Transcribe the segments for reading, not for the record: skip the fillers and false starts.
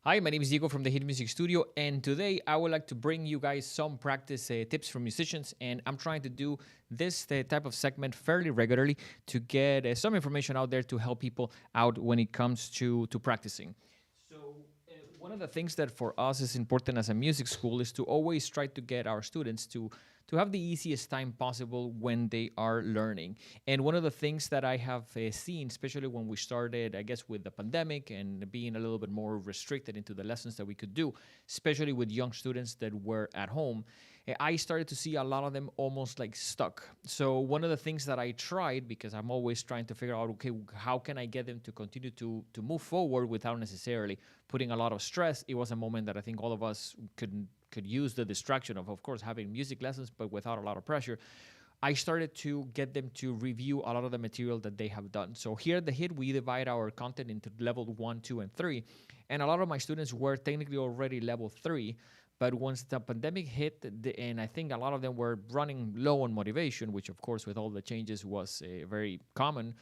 Hi, my name is Diego from the Hit Music Studio, and today I would like to bring you guys some practice tips from musicians. And I'm trying to do this type of segment fairly regularly to get some information out there to help people out when it comes to practicing. So, one of the things that for us is important as a music school is to always try to get our students to have the easiest time possible when they are learning. And one of the things that I have seen, especially when we started, I guess, with the pandemic and being a little bit more restricted into the lessons that we could do, especially with young students that were at home, I started to see a lot of them almost like stuck. So one of the things that I tried, because I'm always trying to figure out, okay, how can I get them to continue to move forward without necessarily putting a lot of stress? It was a moment that I think all of us could use the distraction of course, having music lessons, but without a lot of pressure. I started to get them to review a lot of the material that they have done. So here at the HIT, we divide our content into level 1, 2, and 3. And a lot of my students were technically already level 3. But once the pandemic hit, and I think a lot of them were running low on motivation, which of course with all the changes was very common,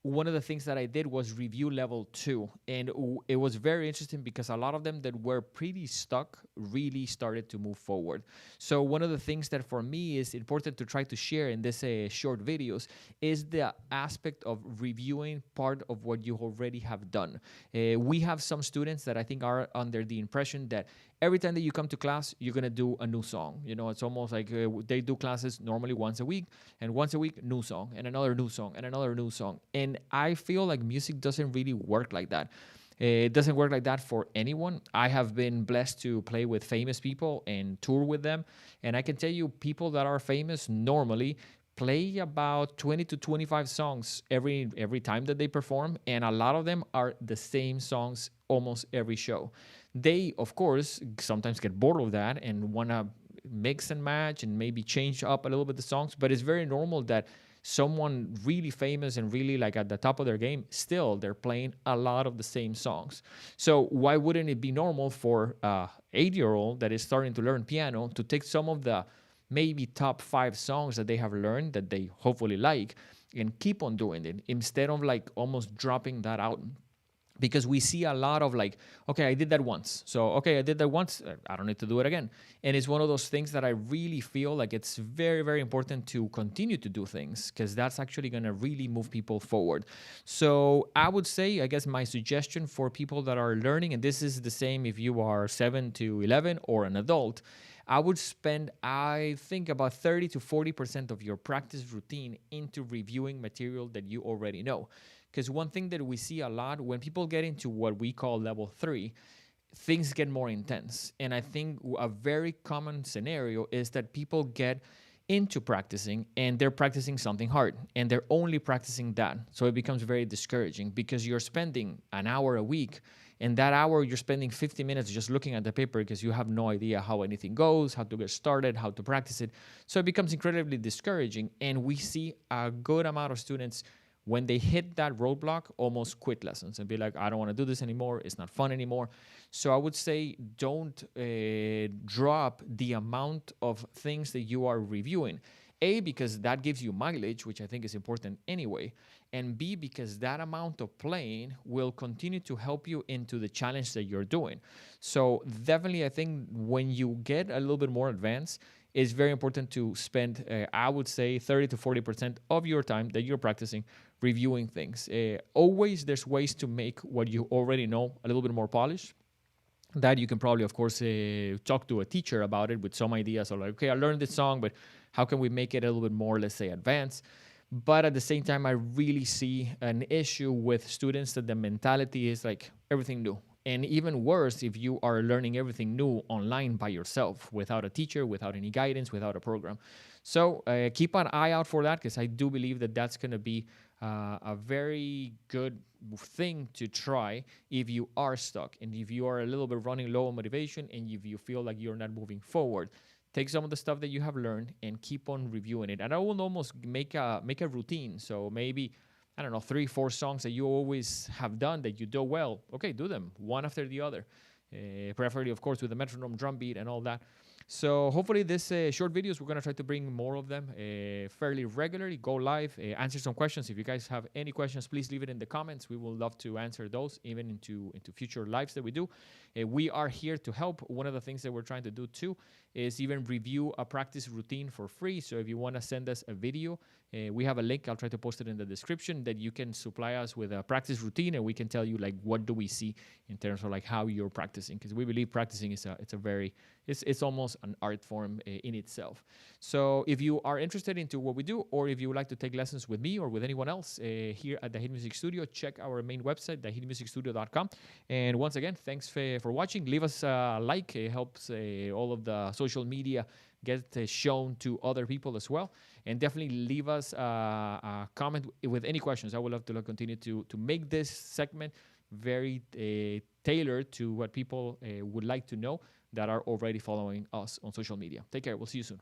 one of the things that I did was review level 2. And it was very interesting because a lot of them that were pretty stuck really started to move forward. So one of the things that for me is important to try to share in this short videos is the aspect of reviewing part of what you already have done. We have some students that I think are under the impression that every time that you come to class, you're going to do a new song. You know, it's almost like they do classes normally once a week, and once a week, new song, and another new song, and another new song. And I feel like music doesn't really work like that. It doesn't work like that for anyone. I have been blessed to play with famous people and tour with them. And I can tell you, people that are famous normally play about 20 to 25 songs every time that they perform, and a lot of them are the same songs almost every show. They, of course, sometimes get bored of that and want to mix and match and maybe change up a little bit the songs, but it's very normal that someone really famous and really like at the top of their game, still they're playing a lot of the same songs. So why wouldn't it be normal for a 8-year-old that is starting to learn piano to take some of the maybe top 5 songs that they have learned that they hopefully like and keep on doing it instead of like almost dropping that out? Because we see a lot of like, okay, I did that once. So, okay, I did that once. I don't need to do it again. And it's one of those things that I really feel like it's very, very important to continue to do things because that's actually going to really move people forward. So I would say, I guess my suggestion for people that are learning, and this is the same if you are 7 to 11 or an adult, I would spend, I think, about 30 to 40% of your practice routine into reviewing material that you already know. Because one thing that we see a lot when people get into what we call level 3, things get more intense. And I think a very common scenario is that people get into practicing and they're practicing something hard and they're only practicing that. So it becomes very discouraging because you're spending an hour a week, and that hour you're spending 50 minutes just looking at the paper because you have no idea how anything goes, how to get started, how to practice it. So it becomes incredibly discouraging. And we see a good amount of students when they hit that roadblock, almost quit lessons and be like, I don't want to do this anymore. It's not fun anymore. So I would say don't drop the amount of things that you are reviewing. A, because that gives you mileage, which I think is important anyway. And B, because that amount of playing will continue to help you into the challenge that you're doing. So definitely, I think when you get a little bit more advanced, it's very important to spend, I would say, 30 to 40% of your time that you're practicing reviewing things. Always there's ways to make what you already know a little bit more polished. That you can probably, of course, talk to a teacher about it with some ideas of like, okay, I learned this song, but how can we make it a little bit more, let's say, advanced? But at the same time, I really see an issue with students that the mentality is like everything new. And even worse, if you are learning everything new online by yourself, without a teacher, without any guidance, without a program. So keep an eye out for that, because I do believe that that's going to be a very good thing to try if you are stuck and if you are a little bit running low on motivation and if you feel like you're not moving forward. Take some of the stuff that you have learned and keep on reviewing it. And I will almost make a routine. So maybe, I don't know, 3, 4 songs that you always have done that you do well. Okay, do them one after the other. preferably, of course, with the metronome, drum beat, and all that. So hopefully this short videos, we're going to try to bring more of them fairly regularly, go live, answer some questions. If you guys have any questions, please leave it in the comments. We will love to answer those even into future lives that we do. We are here to help. One of the things that we're trying to do too is even review a practice routine for free. So if you want to send us a video, we have a link. I'll try to post it in the description that you can supply us with a practice routine, and we can tell you like what do we see in terms of like how you're practicing, because we believe practicing is it's almost an art form in itself. So if you are interested into what we do, or if you would like to take lessons with me or with anyone else here at the Hit Music Studio, check our main website, thehitmusicstudio.com. And once again, thanks for watching. Leave us a like. It helps all of the social media get shown to other people as well. And definitely leave us a comment with any questions. I would love to continue to make this segment very tailored to what people would like to know that are already following us on social media. Take care. We'll see you soon.